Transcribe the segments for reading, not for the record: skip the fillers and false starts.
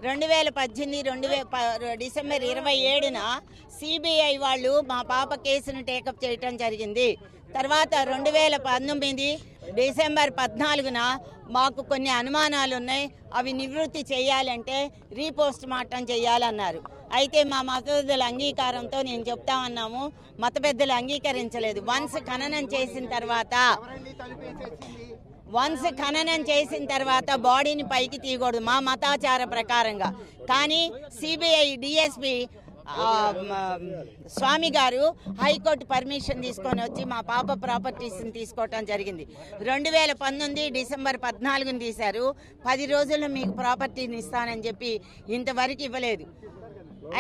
2018 December 27న CBI వాళ్ళు మా పాప కేసును టేకప్ చేయటం జరిగింది. తర్వాత 2019 డిసెంబర్ 14న మాకు కొన్ని అనుమానాలు ఉన్నాయి, అవి నివృత్తి చేయాలంటే రీపోస్ట్ మార్టం చేయాలన్నారు. అయితే మా మత పెద్దల అంగీకారంతో నేను చెప్తా ఉన్నాము, మత పెద్దలు అంగీకరించలేదు. వన్స్ ఖననం చేసిన తర్వాత బాడీని పైకి తీయకూడదు మా మతాచార ప్రకారంగా. కానీ సిబిఐ డిఎస్పి స్వామి గారు హైకోర్టు పర్మిషన్ తీసుకొని వచ్చి మా పాప ప్రాపర్టీస్ని తీసుకోవటం జరిగింది. 2019 డిసెంబర్ 14ని తీశారు. 10 రోజుల్లో మీకు ప్రాపర్టీని ఇస్తానని చెప్పి ఇంతవరకు ఇవ్వలేదు.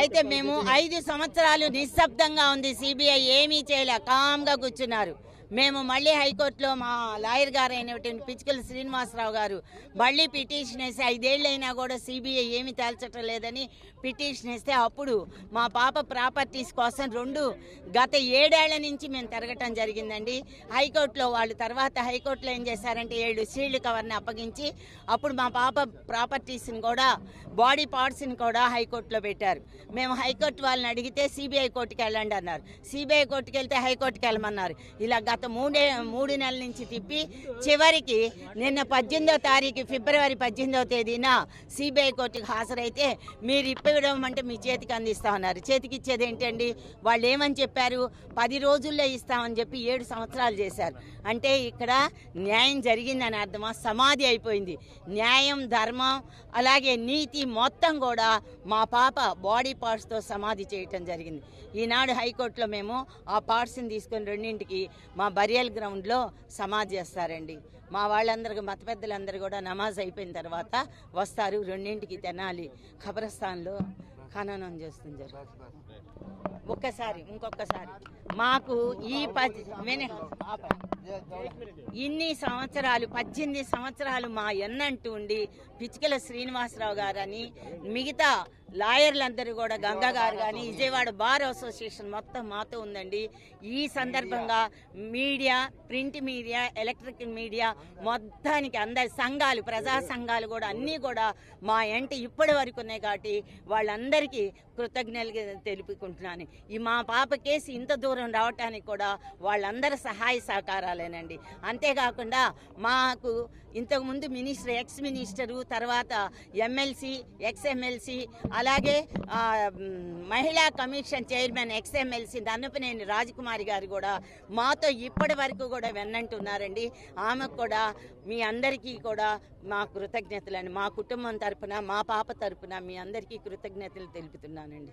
అయితే మేము 5 సంవత్సరాలు నిశ్శబ్దంగా ఉంది, సిబిఐ ఏమీ చేయలే, కామ్గా కూర్చున్నారు. మేము మళ్ళీ హైకోర్టులో మా లాయర్ గారు అయినటువంటి పిచ్చుకల శ్రీనివాసరావు గారు మళ్ళీ పిటిషన్ వేసి 5 ఏళ్ళైనా కూడా సిబిఐ ఏమి తేల్చటం లేదని పిటిషన్ వేస్తే అప్పుడు మా పాప ప్రాపర్టీస్ కోసం గత 7 ఏళ్ల నుంచి మేము తిరగటం జరిగిందండి హైకోర్టులో. వాళ్ళు తర్వాత హైకోర్టులో ఏం చేశారంటే 7 సీల్డ్ కవర్ని అప్పగించి అప్పుడు మా పాప ప్రాపర్టీస్ని కూడా బాడీ పార్ట్స్ని కూడా హైకోర్టులో పెట్టారు. మేము హైకోర్టు వాళ్ళని అడిగితే సిబిఐ కోర్టుకి వెళ్ళండి అన్నారు. సిబిఐ కోర్టుకి వెళ్తే హైకోర్టుకి వెళ్ళమన్నారు. ఇలా గత 3 నెలల నుంచి తిప్పి చివరికి నిన్న 18వ తారీఖు ఫిబ్రవరి 18వ తేదీన సిబిఐ కోర్టుకి హాజరైతే మీరు ఇప్పివ్వడం అంటే మీ చేతికి అందిస్తామన్నారు. చేతికి ఇచ్చేది ఏంటండి? వాళ్ళు ఏమని చెప్పారు? 10 రోజుల్లో ఇస్తామని చెప్పి 7 సంవత్సరాలు చేశారు. అంటే ఇక్కడ న్యాయం జరిగిందని అర్థమా? సమాధి అయిపోయింది. న్యాయం, ధర్మం అలాగే నీతి మొత్తం కూడా మా పాప బాడీ పార్ట్స్తో సమాధి చేయటం జరిగింది. ఈనాడు హైకోర్టులో మేము ఆ పార్ట్స్ని తీసుకొని 2ంటికి మా బరియల్ గ్రౌండ్లో సమాధి చేస్తారండి. మా వాళ్ళందరూ మత పెద్దలందరూ కూడా నమాజ్ అయిపోయిన తర్వాత వస్తారు. 2ంటికి తెనాలి ఖబరస్థాన్లో ఖననం చేస్తుంది. ఇంకొకసారి మాకు ఇన్ని సంవత్సరాలు 18 సంవత్సరాలు మా ఎన్నంటూ ఉండి పిచ్చుకల శ్రీనివాసరావు గారని మిగతా లాయర్లందరూ కూడా గంగా గారు కానీ విజయవాడ బార్ అసోసియేషన్ మొత్తం మాతో ఉందండి. ఈ సందర్భంగా media, print media, electrical media మొత్తానికి అందరి సంఘాలు, ప్రజా సంఘాలు కూడా అన్నీ కూడా మా ఎంట ఇప్పటి వరకు ఉన్నాయి. కాబట్టి వాళ్ళందరికీ కృతజ్ఞతలు తెలుపుకుంటున్నాను. ఈ మా పాప కేసు ఇంత దూరం రావటానికి కూడా వాళ్ళందరి సహాయ సహకారాలేనండి. అంతేకాకుండా మాకు ఇంతకుముందు మినిస్టర్, ఎక్స్ మినిస్టరు, తర్వాత ఎమ్మెల్సీ, ఎక్స్ ఎమ్మెల్సీ, అలాగే మహిళా కమిషన్ చైర్మన్ ఎక్స్ ఎమ్మెల్సీ దన్నపనేని రాజకుమారి గారు కూడా మాతో ఇప్పటి వరకు కూడా వెన్నంటున్నారండి. ఆమెకు కూడా మీ అందరికీ కూడా మా కృతజ్ఞతలని, మా కుటుంబం తరపున, మా పాప తరపున మీ అందరికీ కృతజ్ఞతలు తెలుపుతున్నానండి.